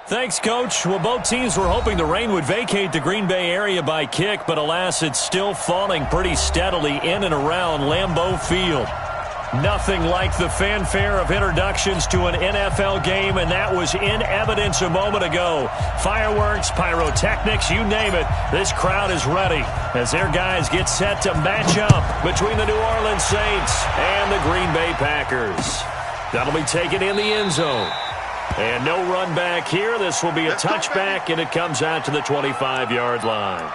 Thanks, Coach. Well, both teams were hoping the rain would vacate the Green Bay area by kick, but alas, it's still falling pretty steadily in and around Lambeau Field. Nothing like the fanfare of introductions to an NFL game, and that was in evidence a moment ago. Fireworks, pyrotechnics, you name it. This crowd is ready as their guys get set to match up between the New Orleans Saints and the Green Bay Packers. That'll be taken in the end zone. And no run back here. This will be a touchback, and it comes out to the 25-yard line.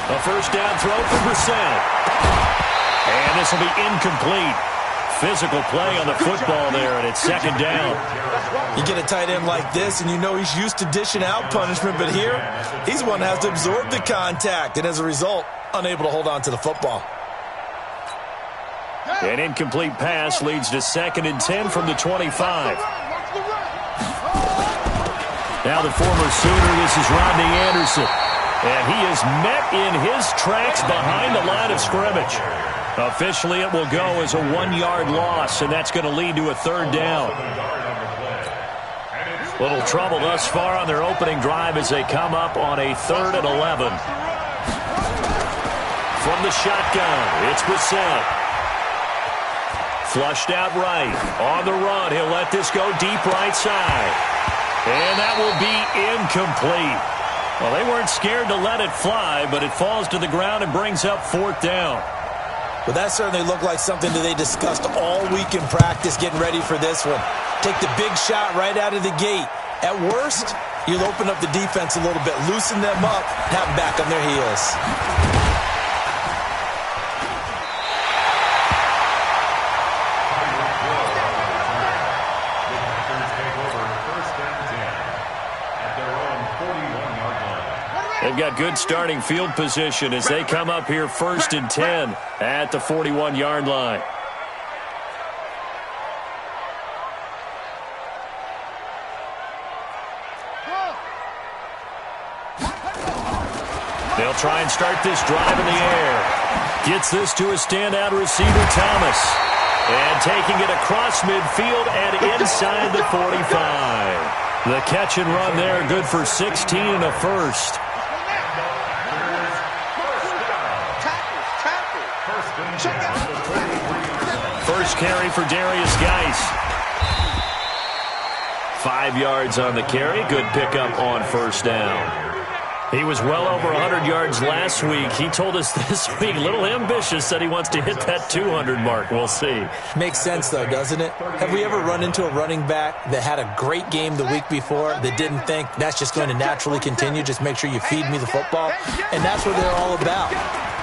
A first down throw for Brissett. And this will be incomplete. Physical play on the football there, and it's second down. You get a tight end like this, and you know he's used to dishing out punishment, but here, he's the one that has to absorb the contact, and as a result, unable to hold on to the football. An incomplete pass leads to 2nd and 10 from the 25. Now the former Sooner, this is Rodney Anderson. And he is met in his tracks behind the line of scrimmage. Officially, it will go as a 1-yard loss, and that's going to lead to a 3rd down. Little trouble thus far on their opening drive as they come up on a 3rd and 11. From the shotgun, it's Brissett. Flushed out right. On the run, he'll let this go deep right side. And that will be incomplete. Well, they weren't scared to let it fly, but it falls to the ground and brings up 4th down. Well, that certainly looked like something that they discussed all week in practice getting ready for this one. Take the big shot right out of the gate. At worst, you'll open up the defense a little bit, loosen them up, have them back on their heels. They've got good starting field position as they come up here 1st and 10 at the 41-yard line. They'll try and start this drive in the air. Gets this to a standout receiver, Thomas. And taking it across midfield and inside the 45. The catch and run there, good for 16 and a first. First carry for Darius Geis. 5 yards on the carry. Good pickup on 1st down. He was well over 100 yards last week. He told us this week, a little ambitious, said he wants to hit that 200 mark. We'll see. Makes sense, though, doesn't it? Have we ever run into a running back that had a great game the week before that didn't think that's just going to naturally continue? Just make sure you feed me the football. And that's what they're all about.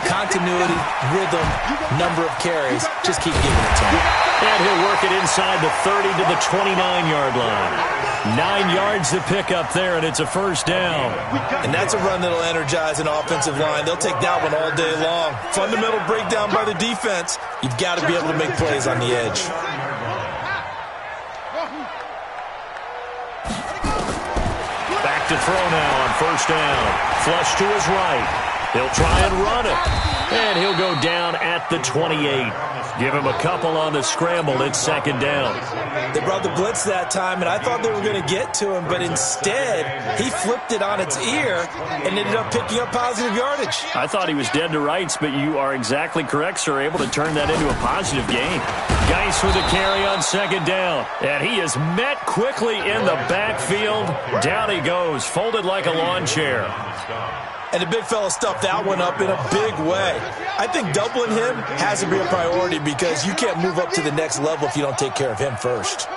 Continuity, rhythm, number of carries. Just keep giving it to him. And he'll work it inside the 30 to the 29-yard line. 9 yards to pick up there, and it's a 1st down. And that's a run that'll energize an offensive line. They'll take that one all day long. Fundamental breakdown by the defense. You've got to be able to make plays on the edge. Back to throw now on 1st down. Flush to his right. He'll try and run it. And he'll go down at the 28. Give him a couple on the scramble. It's 2nd down. They brought the blitz that time, and I thought they were going to get to him, but instead, he flipped it on its ear and ended up picking up positive yardage. I thought he was dead to rights, but you are exactly correct, sir. Able to turn that into a positive gain. Geis with a carry on 2nd down. And he is met quickly in the backfield. Down he goes, folded like a lawn chair. And the big fella stuffed that one up in a big way. I think doubling him has to be a priority because you can't move up to the next level if you don't take care of him first.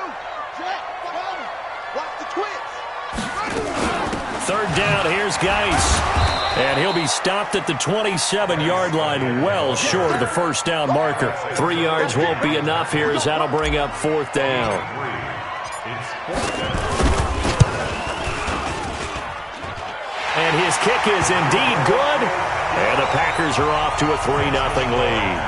3rd down, here's Geis. And he'll be stopped at the 27-yard line, well short of the 1st down marker. 3 yards won't be enough here as that'll bring up 4th down. And his kick is indeed good. And the Packers are off to a 3-0 lead.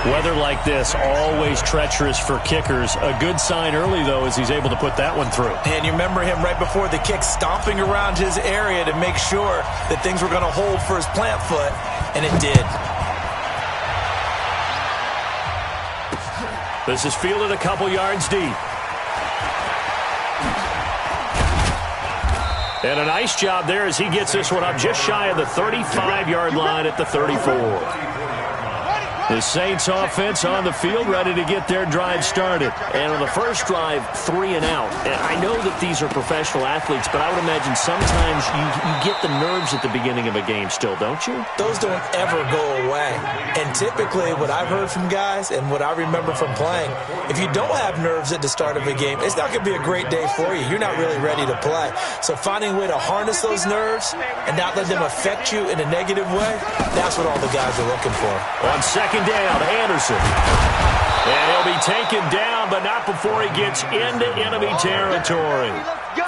Weather like this, always treacherous for kickers. A good sign early, though, is he's able to put that one through. And you remember him right before the kick stomping around his area to make sure that things were going to hold for his plant foot, and it did. This is fielded a couple yards deep. And a nice job there as he gets this one up just shy of the 35-yard line at the 34. The Saints offense on the field ready to get their drive started. And on the first drive, 3 and out. And I know that these are professional athletes, but I would imagine sometimes you get the nerves at the beginning of a game still, don't you? Those don't ever go away. And typically what I've heard from guys and what I remember from playing, if you don't have nerves at the start of a game, it's not going to be a great day for you. You're not really ready to play. So finding a way to harness those nerves and not let them affect you in a negative way, that's what all the guys are looking for. On second down, Anderson. And he'll be taken down, but not before he gets into enemy territory.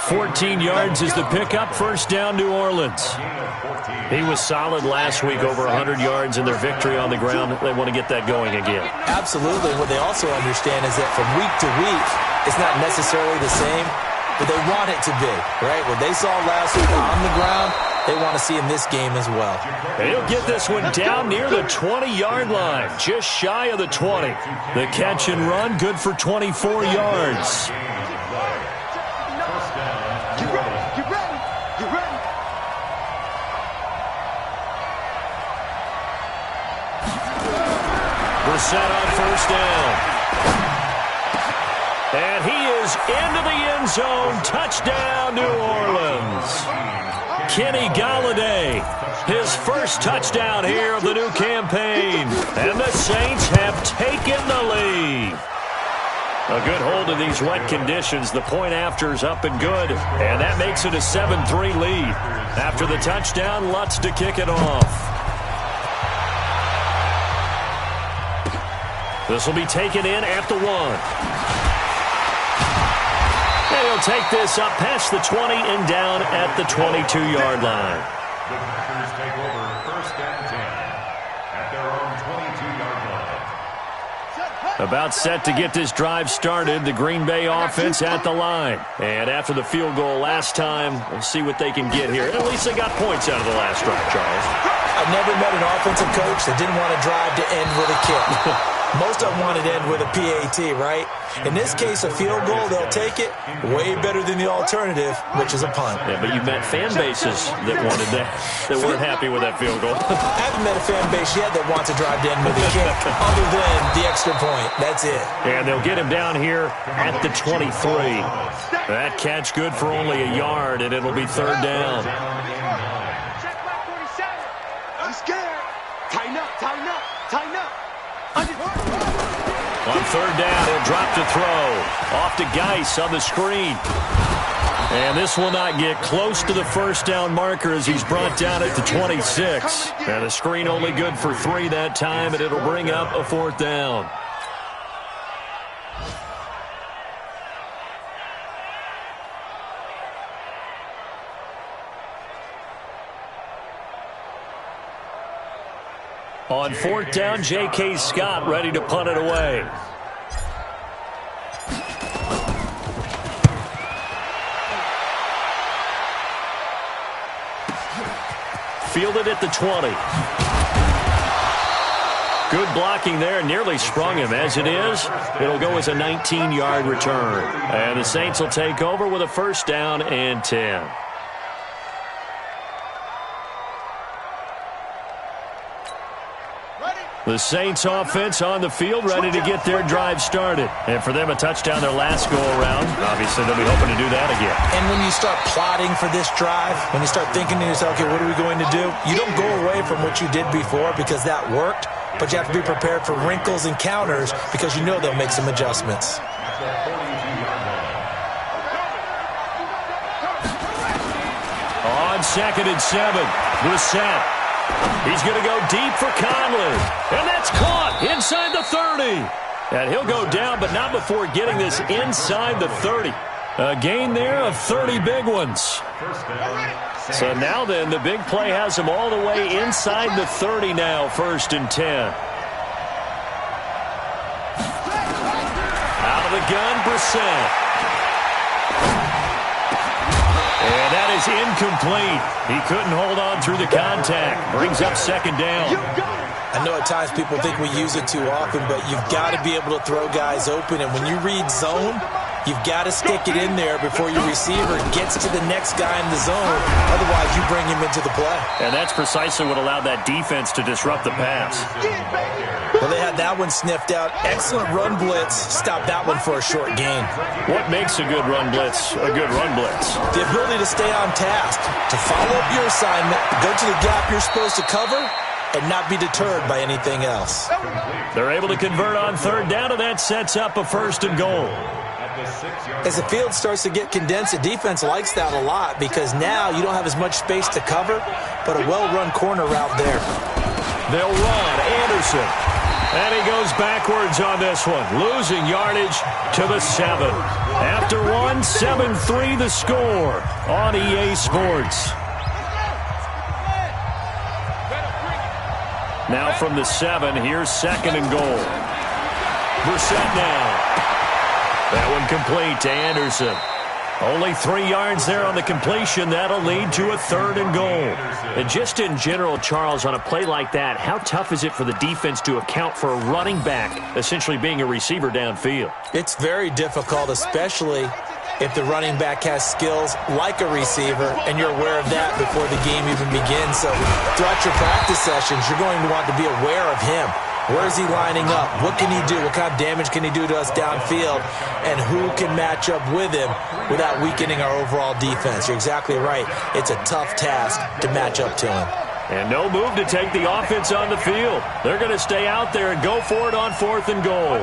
14 yards is the pickup. First down, New Orleans. He was solid last week, over 100 yards in their victory on the ground. They want to get that going again. Absolutely. What they also understand is that from week to week, it's not necessarily the same, but they want it to be, right? What they saw last week on the ground, they want to see in this game as well. And he'll get this one down near the 20-yard line, just shy of the 20. The catch and run, good for 24 yards. Brissett on first down. And he is into the end zone. Touchdown, New Orleans. Kenny Golladay, his first touchdown here of the new campaign. And the Saints have taken the lead. A good hold in these wet conditions. The point after is up and good. And that makes it a 7-3 lead. After the touchdown, Lutz to kick it off. This will be taken in at the 1. And he'll take this up past the 20 and down at the 22-yard line. The Packers take over first and 10 at their own 22-yard line. About set to get this drive started. The Green Bay offense at the line. And after the field goal last time, we'll see what they can get here. At least they got points out of the last drive, Charles. I've never met an offensive coach that didn't want to drive to end with a kick. Most of them want to end with a PAT, right? In this case, a field goal, they'll take it. Way better than the alternative, which is a punt. Yeah, but you've met fan bases that wanted that, that weren't happy with that field goal. I haven't met a fan base yet that wants to drive to end with a kick, other than the extra point. That's it. And they'll get him down here at the 23. That catch good for only a yard, and it'll be third down. I'm scared. Tighten up, tighten up, tighten up. On third down, he'll drop to throw. Off to Geis on the screen. And this will not get close to the first down marker as he's brought down at the 26. And the screen only good for 3 that time, and it'll bring up a fourth down. On fourth down, J.K. Scott ready to punt it away. Fielded at the 20. Good blocking there, nearly sprung him. As it is, it'll go as a 19-yard return. And the Saints will take over with a first down and 10. The Saints offense on the field ready to get their drive started. And for them, a touchdown their last go-around. Obviously, they'll be hoping to do that again. And when you start plotting for this drive, when you start thinking to yourself, okay, what are we going to do? You don't go away from what you did before because that worked, but you have to be prepared for wrinkles and counters because you know they'll make some adjustments. On second and 7, Brissett. He's going to go deep for Conley. And that's caught inside the 30. And he'll go down, but not before getting this inside the 30. A gain there of 30 big ones. So now then, the big play has him all the way inside the 30 now, first and 10. the gun, Brissett. And that is incomplete. He couldn't hold on through the contact. Brings up second down. I know at times people think we use it too often, but you've got to be able to throw guys open. And when you read zone, you've got to stick it in there before your receiver gets to the next guy in the zone. Otherwise, you bring him into the play. And that's precisely what allowed that defense to disrupt the pass. Well, they had that one sniffed out. Excellent run blitz. Stop that one for a short gain. What makes a good run blitz a good run blitz? The ability to stay on task, to follow up your assignment, go to the gap you're supposed to cover, and not be deterred by anything else. They're able to convert on third down, and that sets up a first and goal. As the field starts to get condensed, the defense likes that a lot because now you don't have as much space to cover, but a well-run corner route there. They'll run. Anderson. And he goes backwards on this one, losing yardage to the 7. After one, 7-3 the score on EA Sports. Now from the 7, here's second and goal. Brissett now. That one complete to Anderson. Only 3 yards there on the completion. That'll lead to a third and goal. And just in general, Charles, on a play like that, how tough is it for the defense to account for a running back essentially being a receiver downfield? It's very difficult, especially if the running back has skills like a receiver, and you're aware of that before the game even begins. So throughout your practice sessions, you're going to want to be aware of him. Where is he lining up? What can he do? What kind of damage can he do to us downfield? And who can match up with him without weakening our overall defense? You're exactly right. It's a tough task to match up to him. And no move to take the offense on the field. They're going to stay out there and go for it on fourth and goal.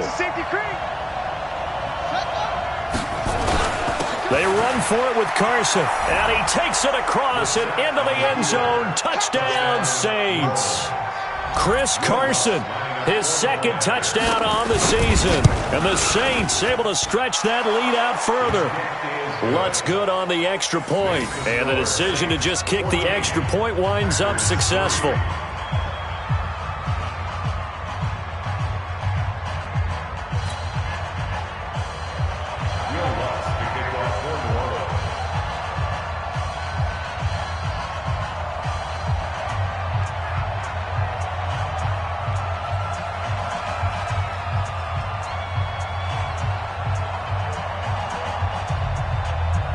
They run for it with Carson, and he takes it across and into the end zone. Touchdown, Saints. Chris Carson, his second touchdown on the season. And the Saints able to stretch that lead out further. Lutz good on the extra point, and the decision to just kick the extra point winds up successful.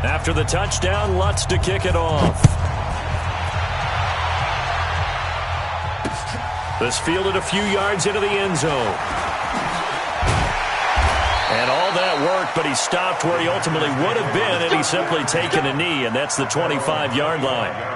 After the touchdown, Lutz to kick it off. This fielded a few yards into the end zone. And all that work, but he stopped where he ultimately would have been had he simply taken a knee, and that's the 25-yard line.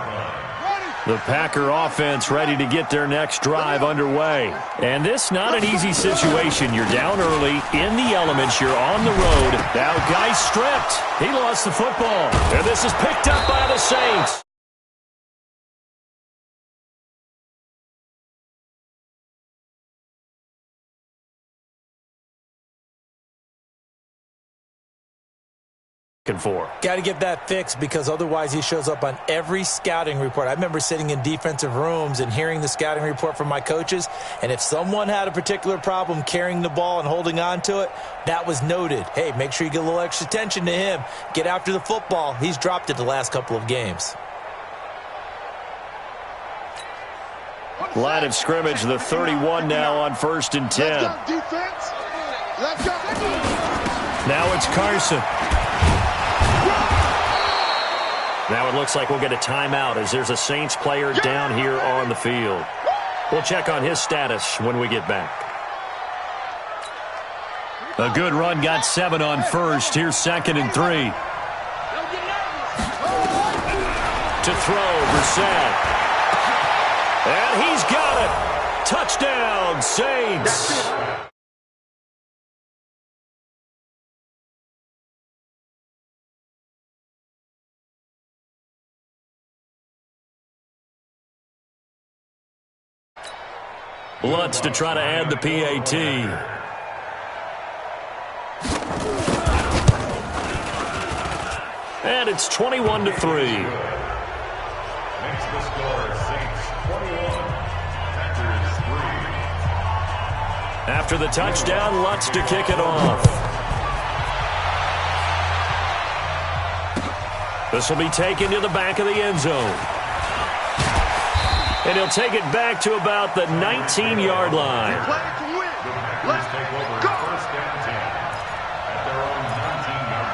The Packer offense ready to get their next drive underway. And this not an easy situation. You're down early, in the elements, you're on the road. Now guy stripped. He lost the football. And this is picked up by the Saints. Got to get that fixed because otherwise he shows up on every scouting report. I remember sitting in defensive rooms and hearing the scouting report from my coaches, and if someone had a particular problem carrying the ball and holding on to it, that was noted. Hey, make sure you get a little extra attention to him. Get after the football. He's dropped it the last couple of games. Line of scrimmage, the 31 now on 1st and 10. Let's go, defense. Let's go. Now it's Carson. Now it looks like we'll get a timeout as there's a Saints player down here on the field. We'll check on his status when we get back. A good run, got 7 on 1st. Here's 2nd and 3. To throw, Brissett. And he's got it. Touchdown, Saints. Lutz to try to add the PAT. And it's 21-3. Makes the score Saints 21, Packers 3. After the touchdown, Lutz to kick it off. This will be taken to the back of the end zone. And he'll take it back to about the 19-yard line. The Packers take over first and 10 at their own 19-yard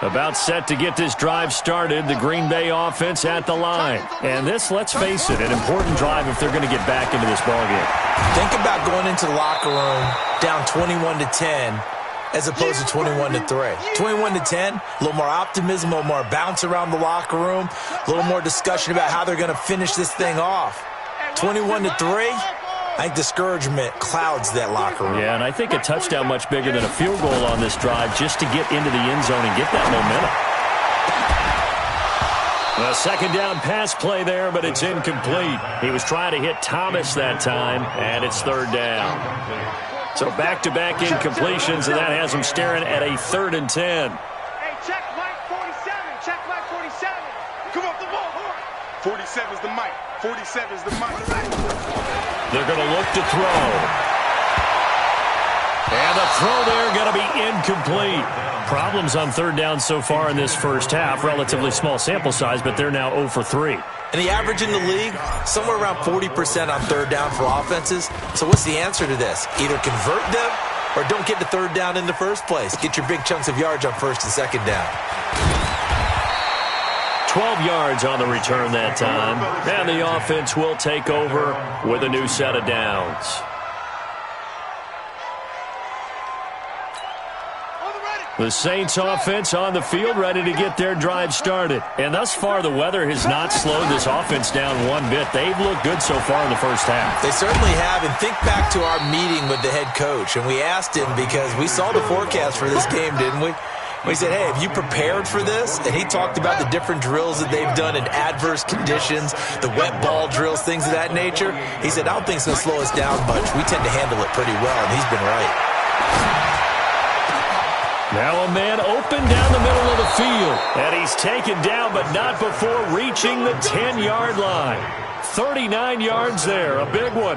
line. About set to get this drive started, the Green Bay offense at the line. And this, let's face it, an important drive if they're going to get back into this ballgame. Think about going into the locker room down 21-10 as opposed to 21-3. 21-10, a little more optimism, a little more bounce around the locker room, a little more discussion about how they're going to finish this thing off. 21-3, I think discouragement clouds that locker room. Yeah, and I think a touchdown much bigger than a field goal on this drive just to get into the end zone and get that momentum. A second down pass play there, but it's incomplete. He was trying to hit Thomas that time, and it's third down. So back-to-back incompletions, and that has him staring at a 3rd and 10. Hey, check Mike 47. Check Mike 47. Come off the ball. 47's the mic. 47's the mic. They're going to look to throw. And the throw there going to be incomplete. Problems on third down so far in this first half. Relatively small sample size, but they're now 0 for 3. And the average in the league, somewhere around 40% on third down for offenses. So what's the answer to this? Either convert them or don't get the third down in the first place. Get your big chunks of yards on first and second down. 12 yards on the return that time. And the offense will take over with a new set of downs. The Saints offense on the field ready to get their drive started. And thus far, the weather has not slowed this offense down one bit. They've looked good so far in the first half. They certainly have. And think back to our meeting with the head coach. And we asked him because we saw the forecast for this game, didn't we? We said, hey, have you prepared for this? And he talked about the different drills that they've done in adverse conditions, the wet ball drills, things of that nature. He said, I don't think it's going to slow us down much. We tend to handle it pretty well, and he's been right. Now a man open down the middle of the field. And he's taken down, but not before reaching the 10-yard line. 39 yards there, a big one.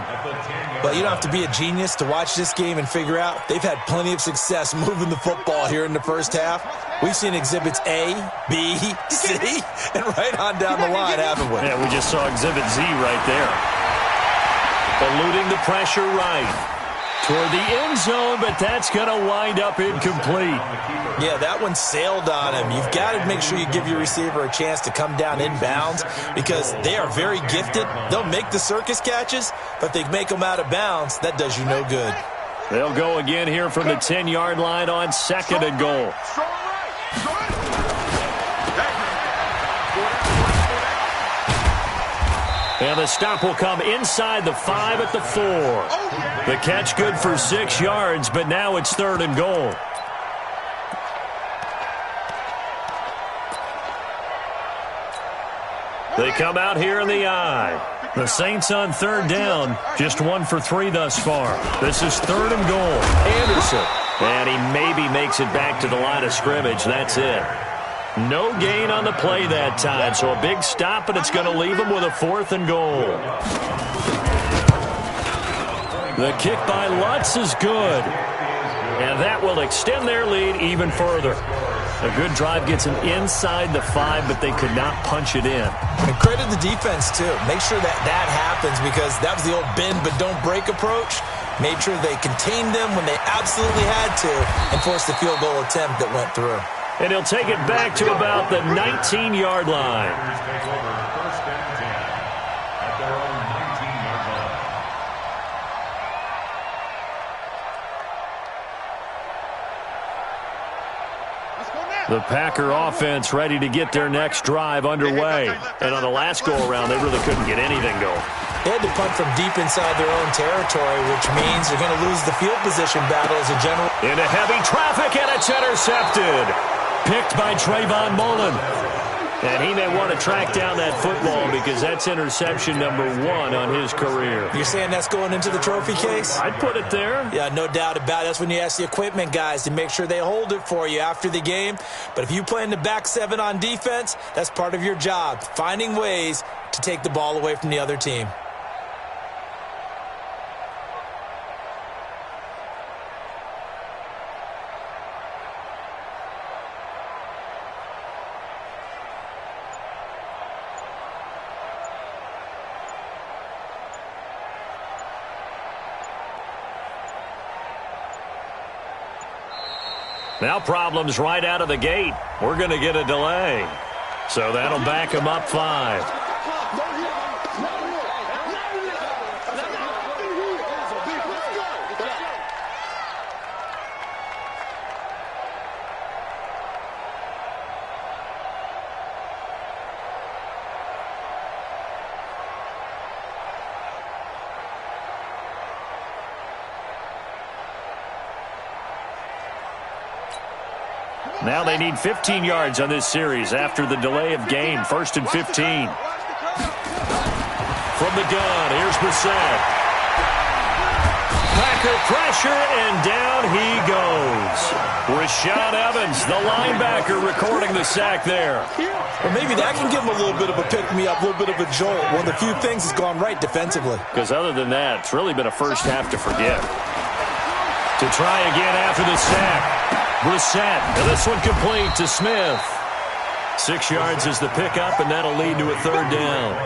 Well, you don't have to be a genius to watch this game and figure out they've had plenty of success moving the football here in the first half. We've seen exhibits A, B, C, and right on down the line, haven't we? Yeah, we just saw exhibit Z right there. Eluding the pressure right toward the end zone, but that's going to wind up incomplete. Yeah, that one sailed on him. You've got to make sure you give your receiver a chance to come down inbounds because they are very gifted. They'll make the circus catches, but they make them out of bounds. That does you no good. They'll go again here from the 10-yard line on 2nd and goal. And the stop will come inside the 5 at the 4. The catch good for 6 yards, but now it's 3rd and goal. They come out here in the I. The Saints on 3rd down, just 1 for 3 thus far. This is 3rd and goal. Anderson. And he maybe makes it back to the line of scrimmage. That's it. No gain on the play that time, so a big stop, and it's going to leave him with a 4th and goal. The kick by Lutz is good, and that will extend their lead even further. A good drive gets them inside the 5, but they could not punch it in. And credit the defense, too. Make sure that happens because that was the old bend but don't break approach. Made sure they contained them when they absolutely had to and forced the field goal attempt that went through. And he'll take it back to about the 19-yard line. Take over first and 10 at their own 19-yard line. The Packer offense ready to get their next drive underway. And on the last go-around, they really couldn't get anything going. They had to punt from deep inside their own territory, which means they're going to lose the field position battle as a general. Into heavy traffic, and it's intercepted. Picked by Trayvon Mullen. And he may want to track down that football because that's interception number 1 on his career. You're saying that's going into the trophy case? I'd put it there. Yeah, no doubt about it. That's when you ask the equipment guys to make sure they hold it for you after the game. But if you play in the back 7 on defense, that's part of your job, finding ways to take the ball away from the other team. Now problems right out of the gate. We're going to get a delay. So that'll back him up 5. Now they need 15 yards on this series after the delay of game. 1st and 15. From the gun, here's Brissett. Packer pressure, and down he goes. Rashaan Evans, the linebacker, recording the sack there. Well, maybe that can give him a little bit of a pick-me-up, a little bit of a jolt. One of the few things that's gone right defensively. Because other than that, it's really been a first half to forget. To try again after the sack. Brissett, and this one complete to Smith. 6 yards is the pickup, and that'll lead to a 3rd down.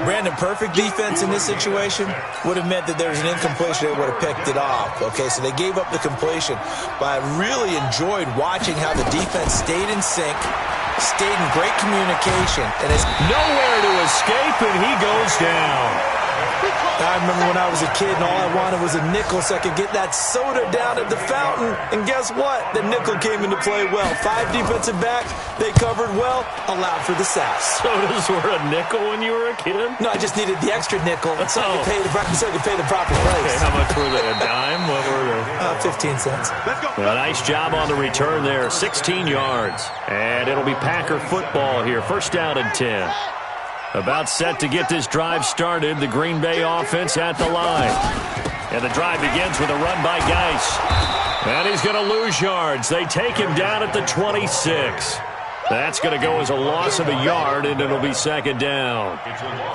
Brandon, perfect defense in this situation would have meant that there was an incompletion. They would have picked it off. Okay, so they gave up the completion. But I really enjoyed watching how the defense stayed in sync, stayed in great communication, and it's nowhere to escape, and he goes down. I remember when I was a kid and all I wanted was a nickel so I could get that soda down at the fountain. And guess what? The nickel came into play well. 5 defensive backs, they covered well, allowed for the sacks. Sodas were a nickel when you were a kid? No, I just needed the extra nickel so I could pay the proper price. Okay, how much were they? A dime? What were they? 15 cents. Let's go. A nice job on the return there. 16 yards. And it'll be Packer football here. 1st down and 10. About set to get this drive started. The Green Bay offense at the line. And the drive begins with a run by Geis. And he's going to lose yards. They take him down at the 26. That's going to go as a loss of a yard, and it'll be 2nd down.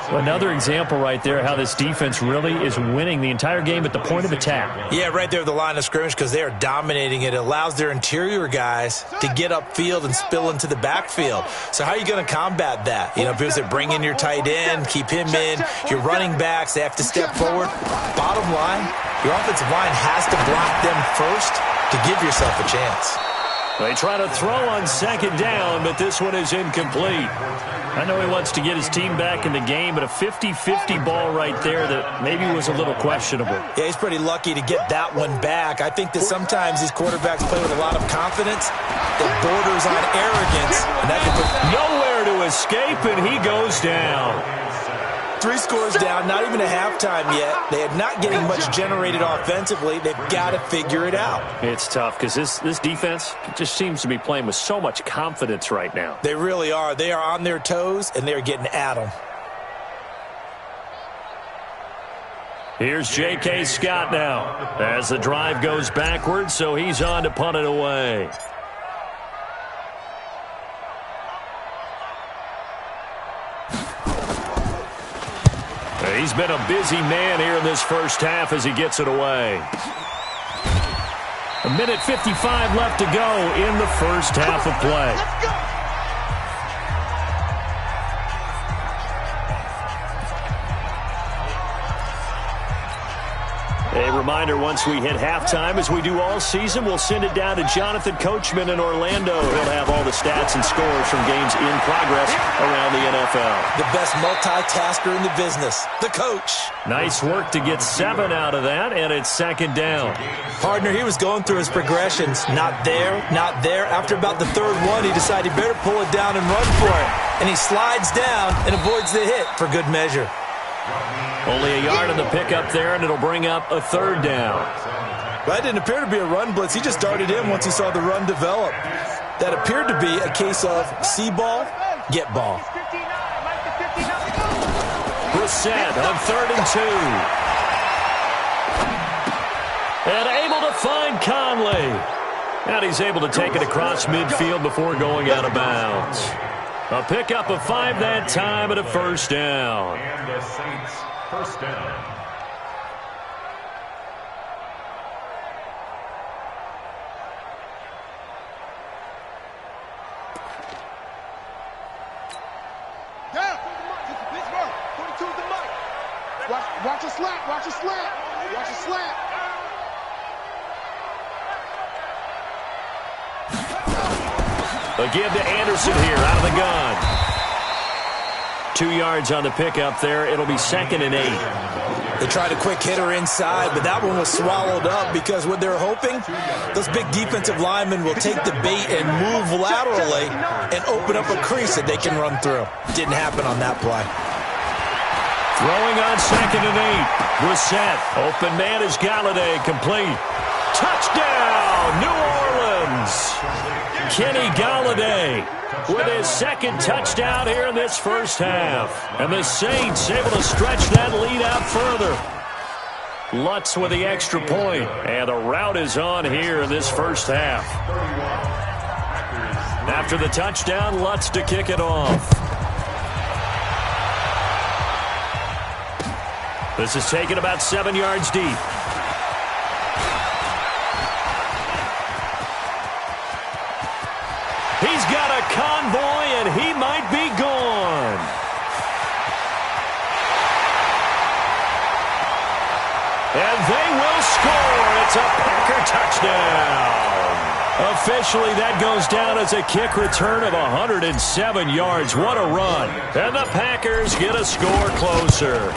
Another example right there how this defense really is winning the entire game at the point of attack. Yeah, right there at the line of scrimmage because they are dominating it. It allows their interior guys to get upfield and spill into the backfield. So how are you going to combat that? You know, because they bring in your tight end, keep him in. Your running backs, they have to step forward. Bottom line, your offensive line has to block them first to give yourself a chance. They try to throw on 2nd down, but this one is incomplete. I know he wants to get his team back in the game, but a 50-50 ball right there that maybe was a little questionable. Yeah, he's pretty lucky to get that one back. I think that sometimes these quarterbacks play with a lot of confidence that borders on arrogance, and that can put nowhere to escape, and he goes down. 3 scores down, not even a halftime yet. They are not getting much generated offensively. They've got to figure it out. It's tough because this defense just seems to be playing with so much confidence right now. They really are. They are on their toes, and they're getting at them. Here's J.K. Scott now as the drive goes backwards, so he's on to punt it away. He's been a busy man here in this first half as he gets it away. 1:55 left to go in the first half of play. A reminder, once we hit halftime, as we do all season, we'll send it down to Jonathan Coachman in Orlando. He'll have all the stats and scores from games in progress around the NFL. The best multitasker in the business, the coach. Nice work to get 7 out of that, and it's 2nd down. Partner, he was going through his progressions. Not there, not there. After about the 3rd one, he decided he better pull it down and run for it. And he slides down and avoids the hit for good measure. Only a yard on the pickup there, and it'll bring up a 3rd down. That didn't appear to be a run blitz. He just darted in once he saw the run develop. That appeared to be a case of see ball, get ball. Brissett on 3rd and 2. And able to find Conley. And he's able to take it across midfield before going out of bounds. A pickup of 5 that time and a 1st down. And the Saints' 1st down. Watch a slant, watch a slant, watch a slant. A give to Anderson here out of the gun. 2 yards on the pickup there. It'll be 2nd and 8. They tried a quick hitter inside, but that one was swallowed up because what they're hoping, those big defensive linemen will take the bait and move laterally and open up a crease that they can run through. Didn't happen on that play. Throwing on 2nd and 8. Brissett. Open man is Galladay. Complete. Touchdown, New Orleans. Kenny Galladay with his 2nd touchdown here in this first half. And the Saints able to stretch that lead out further. Lutz with the extra point. And the rout is on here in this first half. After the touchdown, Lutz to kick it off. This is taken about 7 yards deep. He's got a convoy, and he might be gone. And they will score. It's a Packer touchdown. Officially, that goes down as a kick return of 107 yards. What a run. And the Packers get a score closer.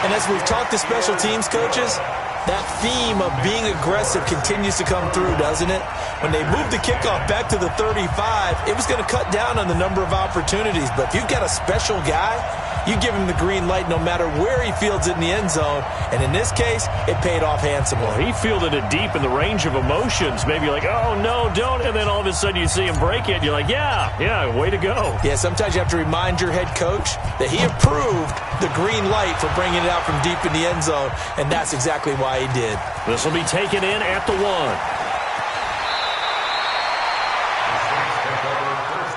And as we've talked to special teams coaches, that theme of being aggressive continues to come through, doesn't it? When they moved the kickoff back to the 35, it was going to cut down on the number of opportunities. But if you've got a special guy, you give him the green light no matter where he fields it in the end zone. And in this case, it paid off handsomely. Well, he fielded it deep in the range of emotions. Maybe like, oh, no, don't. And then all of a sudden you see him break it. You're like, yeah, way to go. Yeah, sometimes you have to remind your head coach that he approved the green light for bringing it out from deep in the end zone. And that's exactly why he did. This will be taken in at the 1.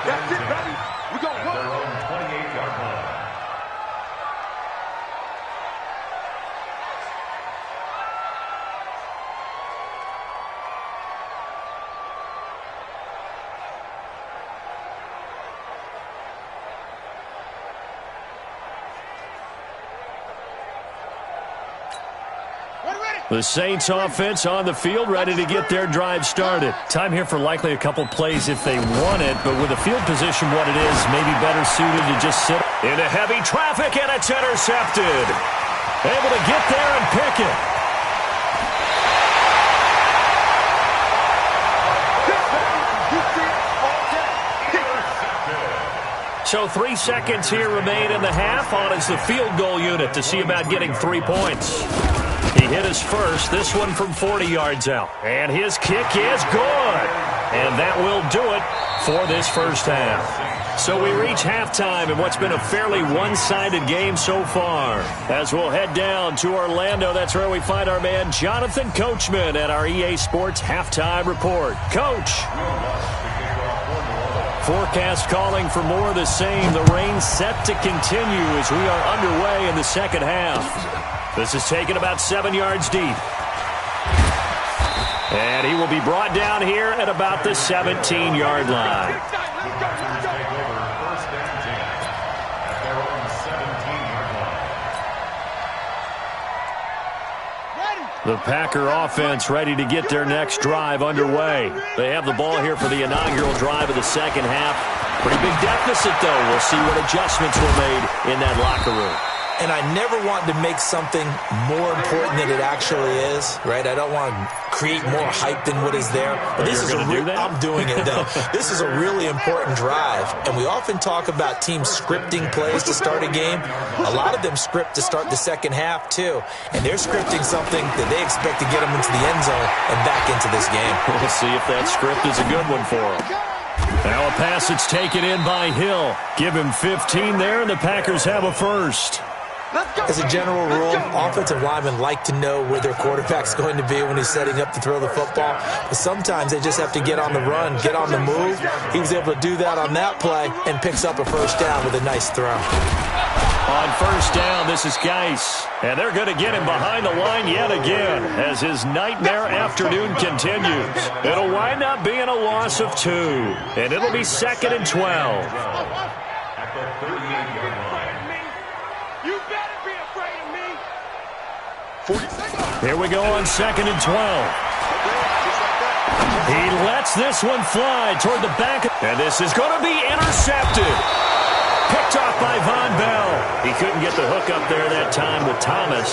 That's it, baby. We're going to go. Their own 28-yard line. The Saints offense on the field, ready to get their drive started. Time here for likely a couple plays if they want it, but with the field position what it is, maybe better suited to just sit into heavy traffic, and it's intercepted. Able to get there and pick it. So 3 seconds here remain in the half. On is the field goal unit to see about getting 3 points. He hit his first, this one from 40 yards out. And his kick is good. And that will do it for this first half. So we reach halftime in what's been a fairly one-sided game so far. As we'll head down to Orlando, that's where we find our man Jonathan Coachman at our EA Sports Halftime Report. Coach. Forecast calling for more of the same. The rain set to continue as we are underway in the second half. This is taken about 7 yards deep. And he will be brought down here at about the 17-yard line. The Packer offense ready to get their next drive underway. They have the ball here for the inaugural drive of the second half. Pretty big deficit, though. We'll see what adjustments were made in that locker room. And I never want to make something more important than it actually is, right? I don't want to create more hype than what is there. But this is I'm doing it, though. This is a really important drive. And we often talk about teams scripting plays to start a game. A lot of them script to start the second half, too. And they're scripting something that they expect to get them into the end zone and back into this game. We'll see if that script is a good one for them. Now a pass that's taken in by Hill. Give him 15 there, and the Packers have a first. As a general rule, offensive linemen like to know where their quarterback's going to be when he's setting up to throw the football. But sometimes they just have to get on the run, get on the move. He was able to do that on that play and picks up a first down with a nice throw. On first down, this is Geis. And they're going to get him behind the line yet again as his nightmare afternoon continues. It'll wind up being a loss of 2. And it'll be 2nd and 12. At the 38-yard line. You better be afraid of me. 40 seconds. Here we go on 2nd and 12. He lets this one fly toward the back. And this is going to be intercepted. Picked off by Von Bell. He couldn't get the hook up there that time with Thomas.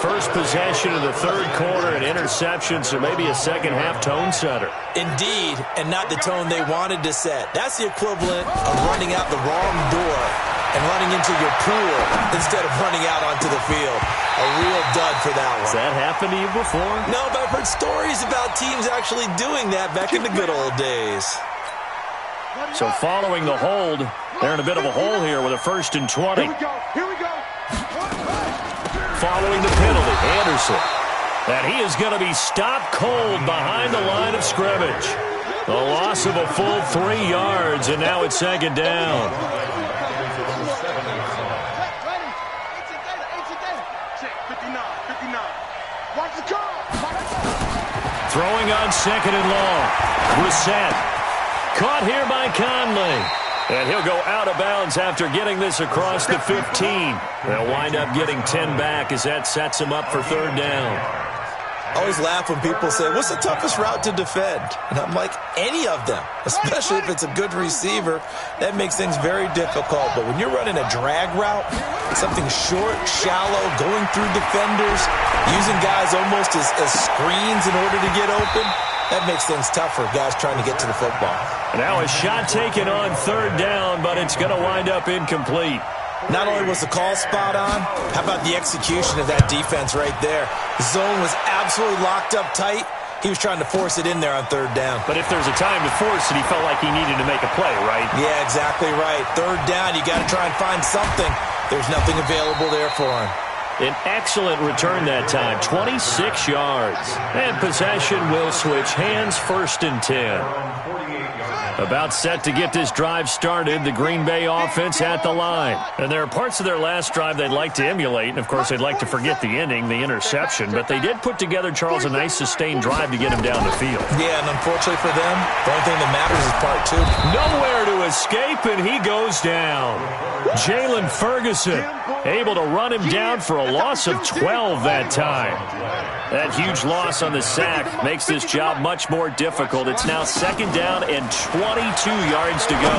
First possession of the third quarter, an interception, so maybe a second-half tone setter. Indeed, and not the tone they wanted to set. That's the equivalent of running out the wrong door and running into your pool instead of running out onto the field. A real dud for that one. Has that happened to you before? No, but I've heard stories about teams actually doing that back in the good old days. So following the hold, they're in a bit of a hole here with a 1st and 20. Here we go. Here we go. Following the penalty, Anderson. And he is going to be stopped cold behind the line of scrimmage. A loss of a full 3 yards, and now it's 2nd down. Throwing on 2nd and long. Brissett. Caught here by Conley. And he'll go out of bounds after getting this across the 15. They'll wind up getting 10 back as that sets him up for 3rd down. I always laugh when people say, what's the toughest route to defend? And I'm like, any of them, especially if it's a good receiver. That makes things very difficult. But when you're running a drag route, something short, shallow, going through defenders, using guys almost as screens in order to get open, that makes things tough for guys trying to get to the football. Now a shot taken on 3rd down, but it's going to wind up incomplete. Not only was the call spot on, how about the execution of that defense right there? The zone was absolutely locked up tight. He was trying to force it in there on 3rd down. But if there's a time to force it, he felt like he needed to make a play, right? Yeah, exactly right. 3rd down, you got to try and find something. There's nothing available there for him. An excellent return that time, 26 yards. And possession will switch hands, 1st and 10. About set to get this drive started, the Green Bay offense at the line. And there are parts of their last drive they'd like to emulate, and of course they'd like to forget the ending, the interception, but they did put together, Charles, a nice sustained drive to get him down the field. Yeah, and unfortunately for them, the only thing that matters is part 2. Nowhere to escape, and he goes down. Jalen Ferguson able to run him down for a loss of 12 that time. That huge loss on the sack makes this job much more difficult. It's now 2nd down and 22 yards to go.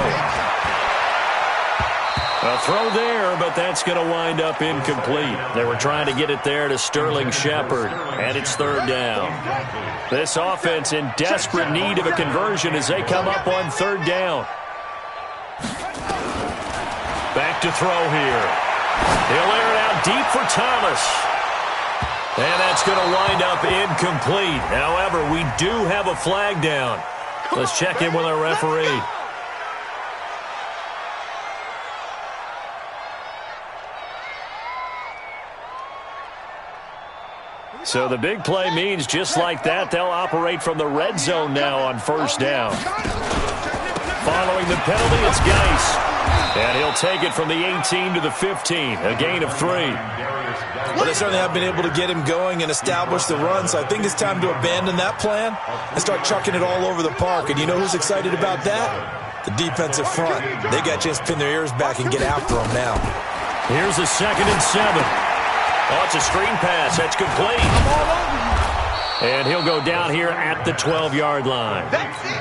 A throw there, but that's going to wind up incomplete. They were trying to get it there to Sterling Shepard, and it's 3rd down. This offense in desperate need of a conversion as they come up on 3rd down. Back to throw here. He'll air it out deep for Thomas. And that's going to wind up incomplete. However, we do have a flag down. Let's check in with our referee. So the big play means just like that, they'll operate from the red zone now on 1st down. Following the penalty, it's Geis. And he'll take it from the 18 to the 15, a gain of 3. But they certainly have been able to get him going and establish the run, so I think it's time to abandon that plan and start chucking it all over the park. And you know who's excited about that? The defensive front. They got a chance to pin their ears back and get after him now. Here's a 2nd and 7. Oh, it's a screen pass. That's complete. And he'll go down here at the 12-yard line.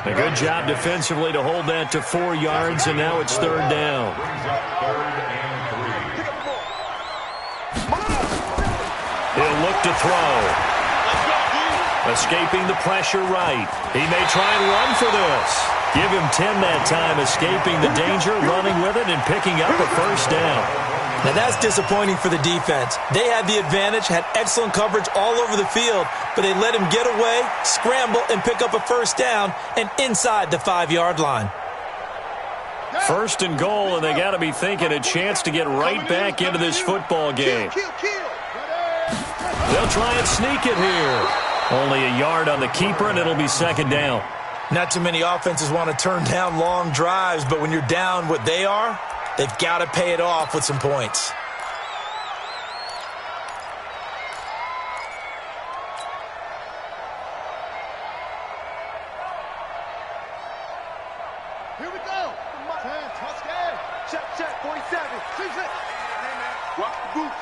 A good job defensively to hold that to 4 yards, and now it's 3rd down. He'll look to throw. Escaping the pressure right. He may try and run for this. Give him 10 that time, escaping the danger, running with it, and picking up a 1st down. Now that's disappointing for the defense. They had the advantage, had excellent coverage all over the field, but they let him get away, scramble, and pick up a 1st down and inside the 5-yard line. 1st and goal, and they got to be thinking a chance to get right back into this football game. They'll try and sneak it here. Only a yard on the keeper, and it'll be 2nd down. Not too many offenses want to turn down long drives, but when you're down what they are, they've got to pay it off with some points. Here we go. Check, 47. Watch the boots.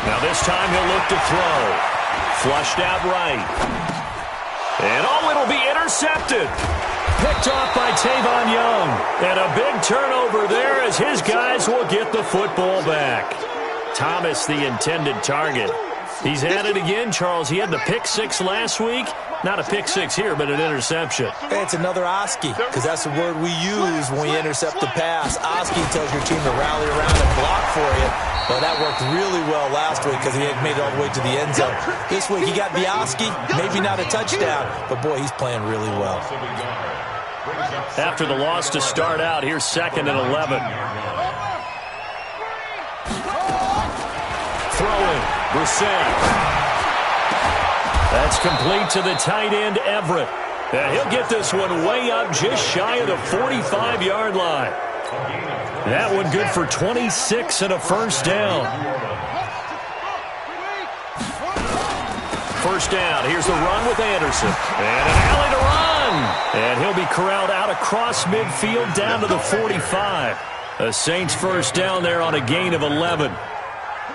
Now this time he'll look to throw. Flushed out right. And it'll be intercepted. Picked off by Tavon Young. And a big turnover there as his guys will get the football back. Thomas, the intended target. He's at it again, Charles. He had the pick six last week. Not a pick six here, but an interception. Hey, it's another Oski, because that's the word we use when we intercept the pass. Oski tells your team to rally around and block for you. Well, that worked really well last week because he had made it all the way to the end zone. This week he got the Oski, maybe not a touchdown, but boy, he's playing really well. After the loss to start out, here's 2nd and 11. Throwing, Brissett. That's complete to the tight end, Everett. He'll get this one way up just shy of the 45-yard line. That one good for 26 and a first down. First down. Here's the run with Anderson. And an alley to run. And he'll be corralled out across midfield down to the 45. The Saints first down there on a gain of 11.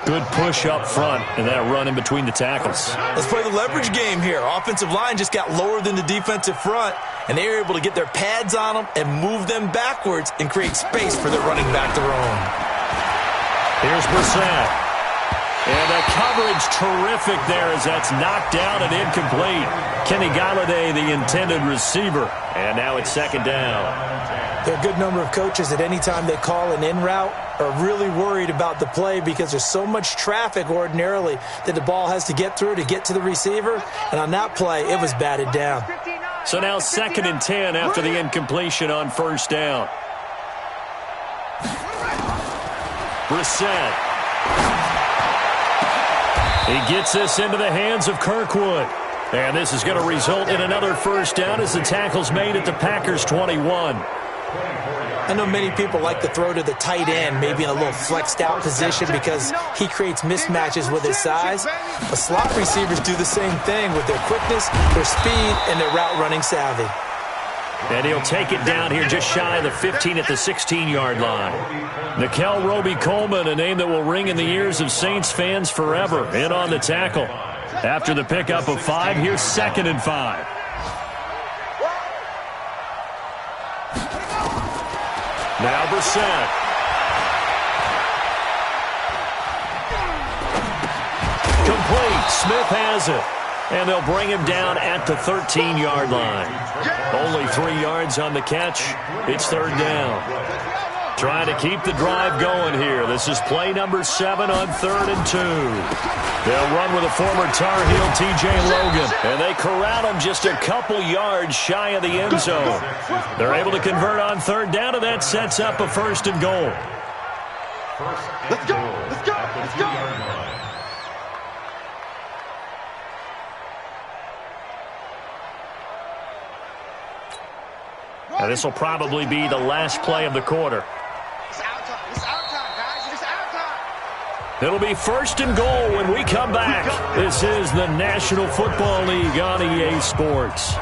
Good push up front and that run in between the tackles. Let's play the leverage game here. Offensive line just got lower than the defensive front, and they were able to get their pads on them and move them backwards and create space for their running back to roam. Here's Brissett. And the coverage terrific there as that's knocked down and incomplete. Kenny Galladay, the intended receiver. And now it's 2nd down. There are a good number of coaches that any time they call an in route are really worried about the play because there's so much traffic ordinarily that the ball has to get through to get to the receiver. And on that play, it was batted down. So now 2nd and 10 after the incompletion on first down. Brissett. He gets this into the hands of Kirkwood. And this is going to result in another first down as the tackle's made at the Packers' 21. I know many people like to throw to the tight end, maybe in a little flexed out position because he creates mismatches with his size. But slot receivers do the same thing with their quickness, their speed, and their route running savvy. And he'll take it down here just shy of the 15 at the 16-yard line. Nickel Roby-Coleman, a name that will ring in the ears of Saints fans forever, in on the tackle. After the pickup of 5, here's 2nd and 5. Now Brissett. Complete. Smith has it. And they'll bring him down at the 13-yard line. Only 3 yards on the catch. It's 3rd down. Trying to keep the drive going here. This is play number 7 on 3rd and 2. They'll run with a former Tar Heel, T.J. Logan. And they corral him just a couple yards shy of the end zone. They're able to convert on 3rd down, and that sets up a 1st and goal. Let's go! Let's go! Let's go! Now this will probably be the last play of the quarter. It's our time. It's our time, guys. It's our time. It'll be 1st and goal when we come back. This is the National Football League on EA Sports.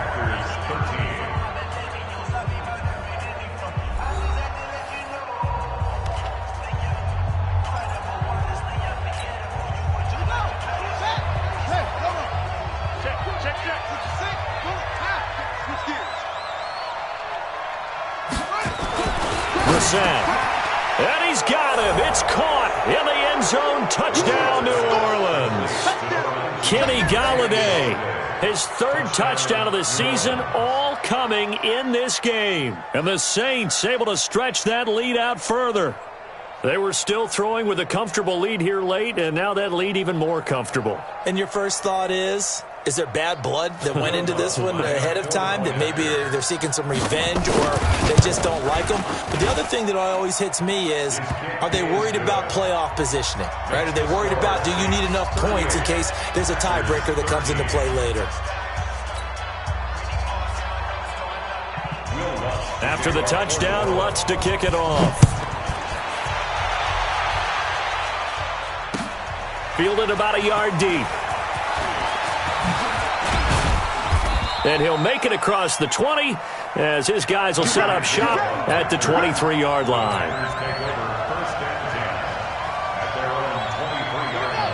And he's got him. It's caught in the end zone. Touchdown, New Orleans. Kenny Galladay, his 3rd touchdown of the season, all coming in this game. And the Saints able to stretch that lead out further. They were still throwing with a comfortable lead here late, and now that lead even more comfortable. And your first thought is there bad blood that went into this one ahead of time, that maybe they're seeking some revenge or they just don't like them? But the other thing that always hits me is, are they worried about playoff positioning? Right? Are they worried about, do you need enough points in case there's a tiebreaker that comes into play later? After the touchdown, Lutz to kick it off. Fielded about a yard deep. And he'll make it across the 20 as his guys will set up shop at the 23-yard line.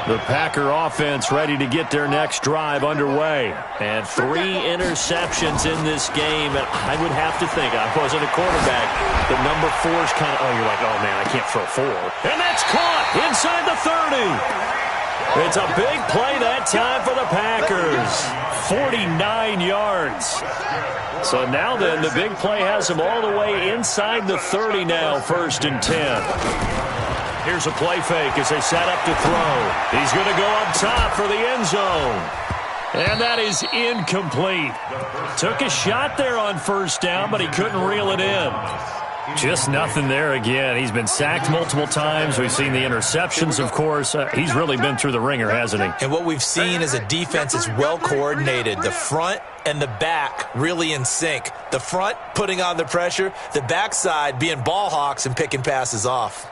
The Packer offense ready to get their next drive underway. And 3 interceptions in this game. And I would have to think, I wasn't a quarterback, but number 4 is kind of, you're like, oh, man, I can't throw 4. And that's caught inside the 30. It's a big play that time for the Packers. 49 yards. So now then, the big play has them all the way inside the 30 now, 1st and 10. Here's a play fake as they set up to throw. He's going to go up top for the end zone. And that is incomplete. Took a shot there on 1st down, but he couldn't reel it in. Just nothing there again. He's been sacked multiple times. We've seen the interceptions, of course. He's really been through the ringer, hasn't he? And what we've seen is a defense that's well coordinated. The front and the back really in sync. The front putting on the pressure. The backside being ball hawks and picking passes off.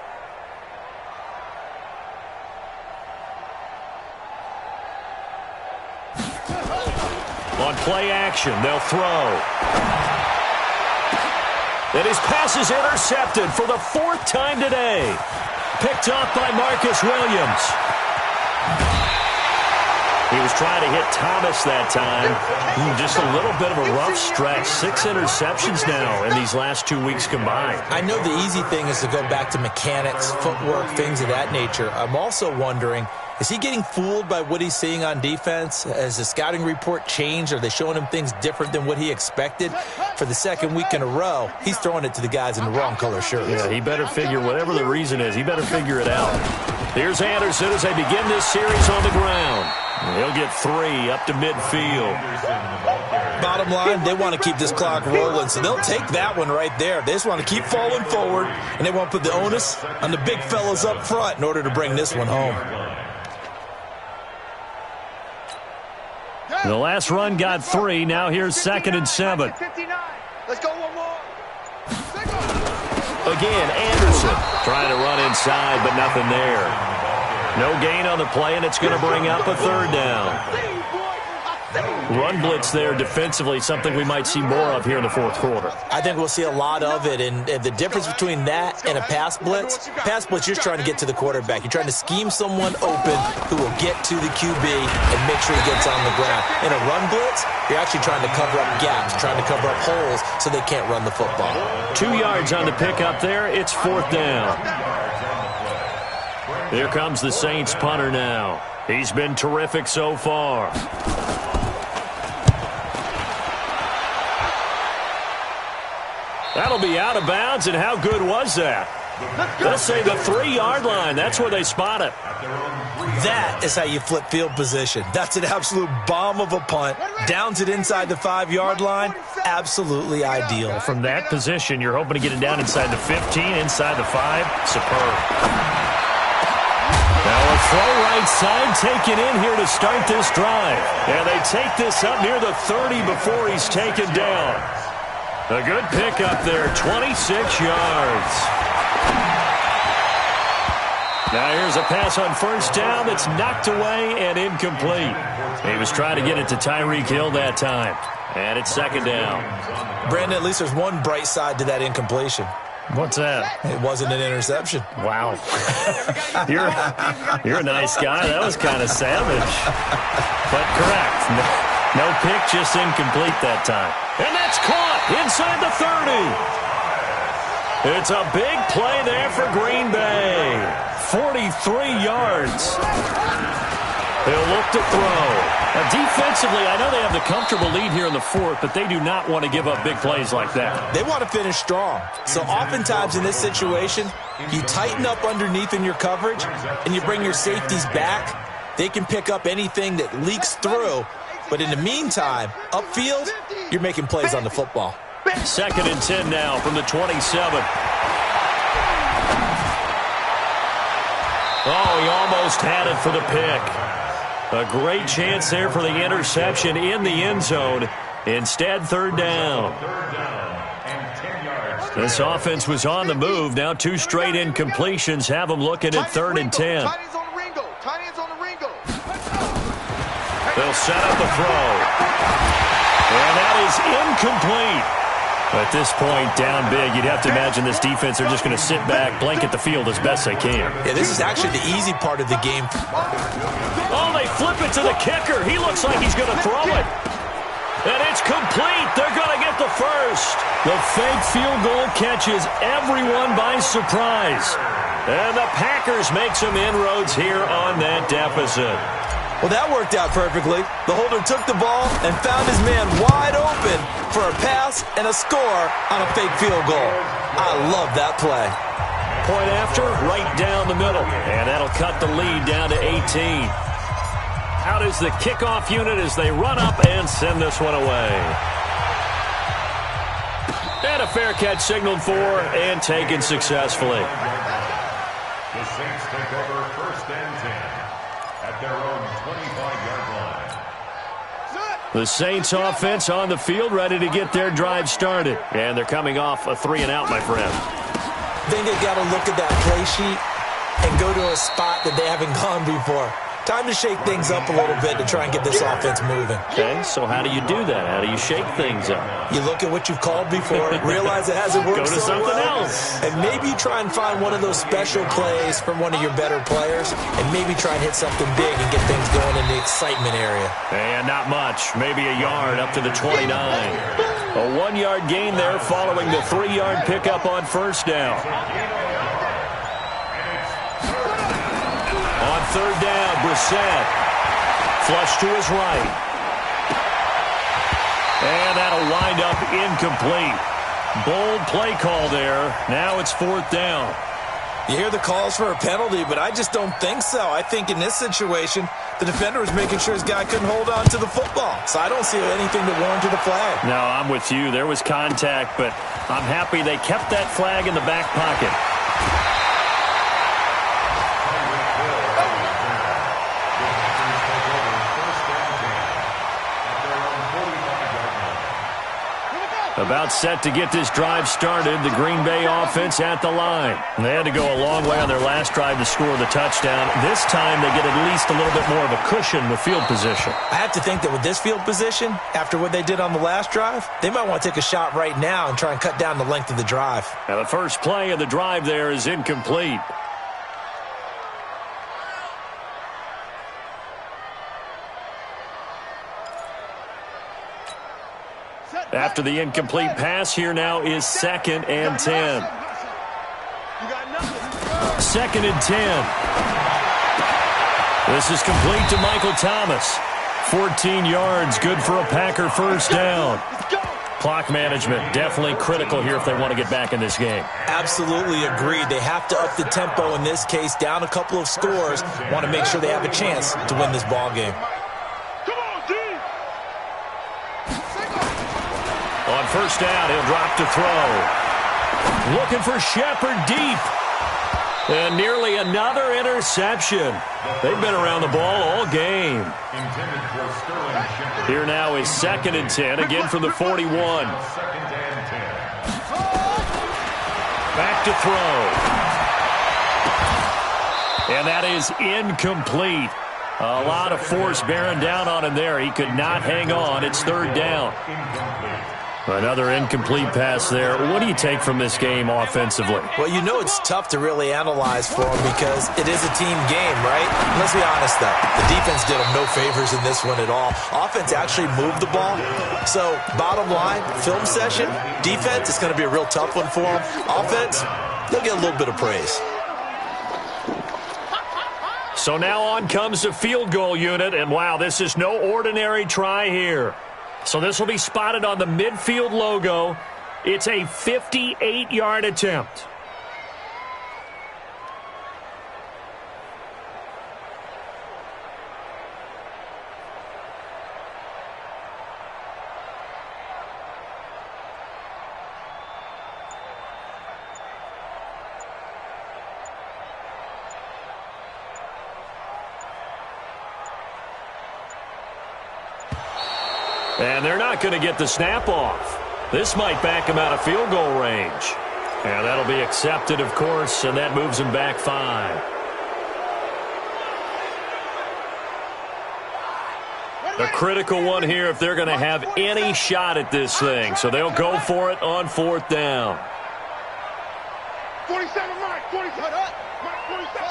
On play action, they'll throw. And his pass is intercepted for the 4th time today. Picked off by Marcus Williams. He was trying to hit Thomas that time. Just a little bit of a rough stretch. 6 interceptions now in these last 2 weeks combined. I know the easy thing is to go back to mechanics, footwork, things of that nature. I'm also wondering, is he getting fooled by what he's seeing on defense? Has the scouting report changed? Are they showing him things different than what he expected? For the 2nd week in a row, he's throwing it to the guys in the wrong color shirts. Yeah, he better figure, whatever the reason is, he better figure it out. Here's Anderson as they begin this series on the ground. He'll get 3 up to midfield. Bottom line, they want to keep this clock rolling, so they'll take that one right there. They just want to keep falling forward, and they want to put the onus on the big fellas up front in order to bring this one home. The last run got 3. Now here's 2nd and 7. Let's go one more. Again, Anderson trying to run inside, but nothing there. No gain on the play, and it's going to bring up a 3rd down. Run blitz there defensively, something we might see more of here in the 4th quarter. I think we'll see a lot of it, and the difference between that and a pass blitz, you're just trying to get to the quarterback. You're trying to scheme someone open who will get to the QB and make sure he gets on the ground. In a run blitz, you're actually trying to cover up gaps, trying to cover up holes so they can't run the football. 2 yards on the pickup there. It's 4th down. Here comes the Saints punter now. He's been terrific so far. That'll be out of bounds, and how good was that? They'll say the 3-yard line. That's where they spot it. That is how you flip field position. That's an absolute bomb of a punt. Downs it inside the 5-yard line. Absolutely ideal. From that position, you're hoping to get it down inside the 15, inside the 5. Superb. Now a throw right side taken in here to start this drive. And they take this up near the 30 before he's taken down. A good pickup there, 26 yards. Now here's a pass on 1st down that's knocked away and incomplete. He was trying to get it to Tyreek Hill that time. And it's 2nd down. Brandon, at least there's one bright side to that incompletion. What's that? It wasn't an interception. Wow. You're a nice guy. That was kind of savage. But correct. No pick, just incomplete that time. And that's caught inside the 30. It's a big play there for Green Bay. 43 yards. They'll look to throw. Now, defensively, I know they have the comfortable lead here in the 4th, but they do not want to give up big plays like that. They want to finish strong. So oftentimes in this situation, you tighten up underneath in your coverage, and you bring your safeties back. They can pick up anything that leaks through. But in the meantime, upfield, you're making plays on the football. 2nd and 10 now from the 27. Oh, he almost had it for the pick. A great chance there for the interception in the end zone. Instead, 3rd down. This offense was on the move. Now 2 straight incompletions have them looking at 3rd and 10. They'll set up the throw. And that is incomplete. At this point, down big, you'd have to imagine this defense are just going to sit back, blanket the field as best they can. Yeah, this is actually the easy part of the game. Oh, they flip it to the kicker. He looks like he's going to throw it. And it's complete. They're going to get the first. The fake field goal catches everyone by surprise. And the Packers make some inroads here on that deficit. Well, that worked out perfectly. The holder took the ball and found his man wide open for a pass and a score on a fake field goal. I love that play. Point after, right down the middle. And that'll cut the lead down to 18. Out is the kickoff unit as they run up and send this one away. And a fair catch signaled for and taken successfully. The Saints take over 1st and 10 at their own 25-yard line. The Saints offense on the field, ready to get their drive started. And they're coming off a 3-and-out, my friend. I think they got to look at that play sheet and go to a spot that they haven't gone before. Time to shake things up a little bit to try and get this offense moving. Okay, so how do you do that? How do you shake things up? You look at what you've called before, realize it hasn't worked Go to so something well, else. and maybe try and find one of those special plays from one of your better players, and maybe try and hit something big and get things going in the excitement area. And not much, maybe a yard up to the 29. A 1-yard gain there following the 3-yard pickup on 1st down. On 3rd down, Brissett. Flush to his right. And that'll wind up incomplete. Bold play call there. Now it's 4th down. You hear the calls for a penalty, but I just don't think so. I think in this situation, the defender was making sure his guy couldn't hold on to the football. So I don't see anything to warrant to the flag. No, I'm with you. There was contact, but I'm happy they kept that flag in the back pocket. About set to get this drive started, the Green Bay offense at the line. They had to go a long way on their last drive to score the touchdown. This time they get at least a little bit more of a cushion with field position. I have to think that with this field position, after what they did on the last drive, they might want to take a shot right now and try and cut down the length of the drive. Now the first play of the drive there is incomplete. After the incomplete pass, here now is 2nd and 10. 2nd and 10. This is complete to Michael Thomas. 14 yards, good for a Packer first down. Clock management, definitely critical here if they want to get back in this game. Absolutely agreed. They have to up the tempo in this case, down a couple of scores. Want to make sure they have a chance to win this ball game. On 1st down, he'll drop to throw. Looking for Shepard deep. And nearly another interception. They've been around the ball all game. Here now is 2nd and 10, again from the 41. Back to throw. And that is incomplete. A lot of force bearing down on him there. He could not hang on. It's 3rd down. Another incomplete pass there. What do you take from this game offensively? Well, you know it's tough to really analyze for them because it is a team game, right? Let's be honest, though. The defense did them no favors in this one at all. Offense actually moved the ball. So, bottom line, film session, defense, it's going to be a real tough one for them. Offense, they'll get a little bit of praise. So now on comes the field goal unit, and wow, this is no ordinary try here. So this will be spotted on the midfield logo. It's a 58-yard attempt. And they're not going to get the snap off. This might back him out of field goal range. And that'll be accepted, of course, and that moves him back 5. A critical one here if they're going to have any shot at this thing. So they'll go for it on 4th down. 47, Mike. 47. Mike, 47.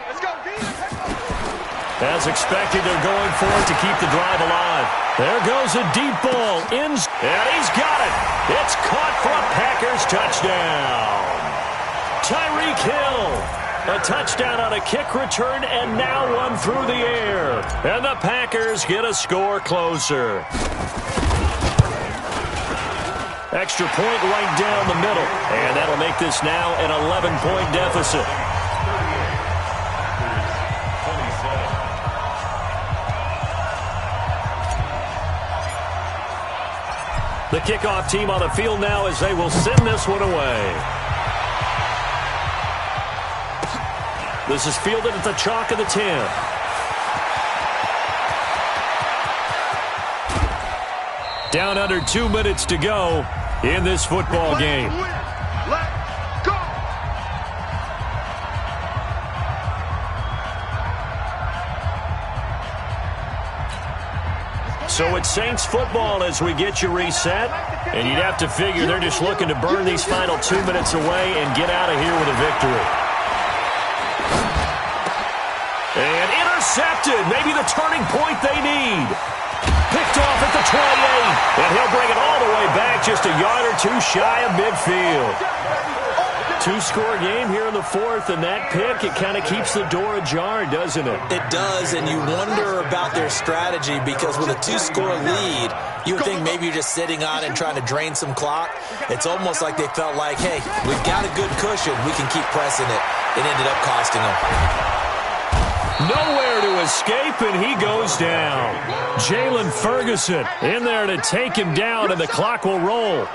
Let's go, D. As expected, they're going for it to keep the drive alive. There goes a deep ball. And he's got it. It's caught for a Packers touchdown. Tyreek Hill. A touchdown on a kick return, and now one through the air. And the Packers get a score closer. Extra point right down the middle. And that'll make this now an 11-point deficit. The kickoff team on the field now as they will send this one away. This is fielded at the chalk of the 10. Down under 2 minutes to go in this football game. Let's go. So it's Saints football as we get you reset. And you'd have to figure they're just looking to burn these final 2 minutes away and get out of here with a victory. And intercepted. Maybe the turning point they need. Picked off at the 28. And he'll bring it all the way back just a yard or two shy of midfield. 2-score game here in the 4th, and that pick, it kind of keeps the door ajar, doesn't it? It does, and you wonder about their strategy because with a 2-score lead, you would think maybe you're just sitting on and trying to drain some clock. It's almost like they felt like, hey, we've got a good cushion. We can keep pressing it. It ended up costing them. Nowhere to escape, and he goes down. Jalen Ferguson in there to take him down, and the clock will roll.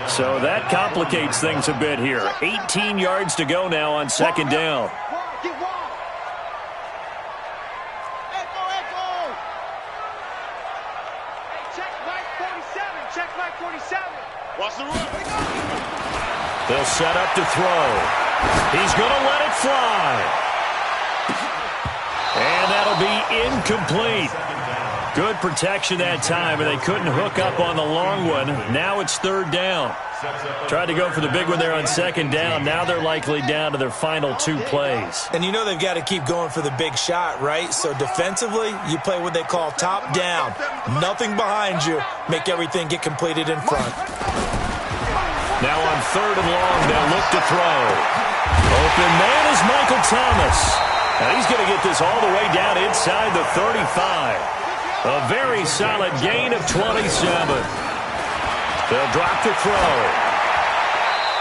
So that complicates things a bit here. 18 yards to go now on 2nd down. They'll set up to throw. He's going to let it fly. And that'll be incomplete. Good protection that time, and they couldn't hook up on the long one. Now it's 3rd down. Tried to go for the big one there on 2nd down. Now they're likely down to their final 2 plays. And you know they've got to keep going for the big shot, right? So defensively, you play what they call top down. Nothing behind you. Make everything get completed in front. Now on 3rd and long, they'll look to throw. Open man is Michael Thomas. And he's going to get this all the way down inside the 35. A very solid gain of 27. They'll drop the throw.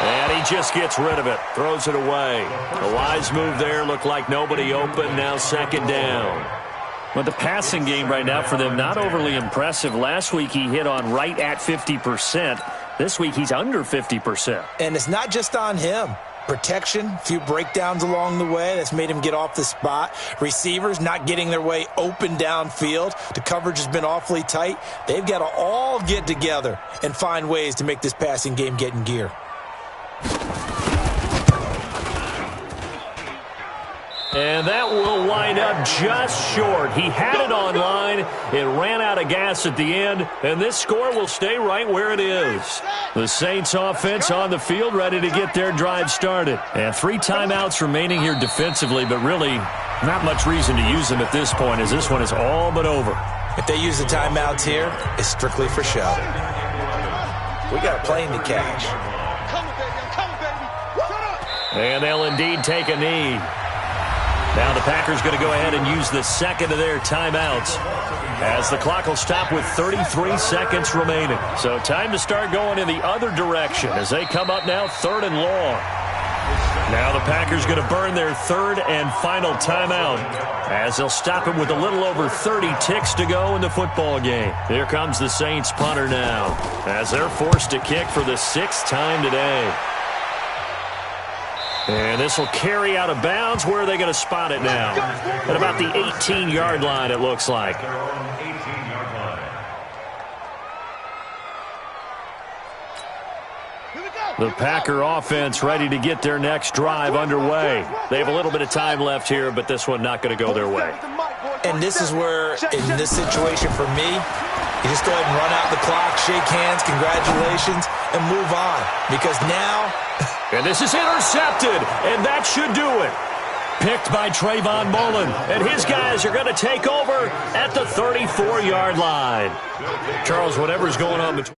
And he just gets rid of it. Throws it away. A wise move there. Looked like nobody open. Now 2nd down. Well, the passing game right now for them, not overly impressive. Last week he hit on right at 50%. This week he's under 50%. And it's not just on him. Protection, a few breakdowns along the way. That's made him get off the spot. Receivers not getting their way open downfield. The coverage has been awfully tight. They've got to all get together and find ways to make this passing game get in gear. And that will wind up just short. He had it on line. It ran out of gas at the end, and this score will stay right where it is. The Saints offense on the field ready to get their drive started. And 3 timeouts remaining here defensively, but really not much reason to use them at this point as this one is all but over. If they use the timeouts here, it's strictly for show. We got a plane to catch. And they'll indeed take a knee. Now the Packers going to go ahead and use the 2nd of their timeouts as the clock will stop with 33 seconds remaining. So time to start going in the other direction as they come up now 3rd and long. Now the Packers going to burn their 3rd and final timeout as they'll stop him with a little over 30 ticks to go in the football game. Here comes the Saints punter now as they're forced to kick for the 6th time today. And this will carry out of bounds. Where are they going to spot it now? At about the 18-yard line, it looks like. The Packer offense ready to get their next drive underway. They have a little bit of time left here, but this one not going to go their way. And this is where, in this situation for me, you just go ahead and run out the clock, shake hands, congratulations, and move on. Because now... And this is intercepted, and that should do it. Picked by Trayvon Mullen, and his guys are going to take over at the 34-yard line. Charles, whatever's going on between...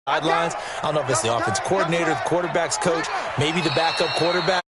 sidelines. I don't know if it's the offensive coordinator, the quarterback's coach, maybe the backup quarterback.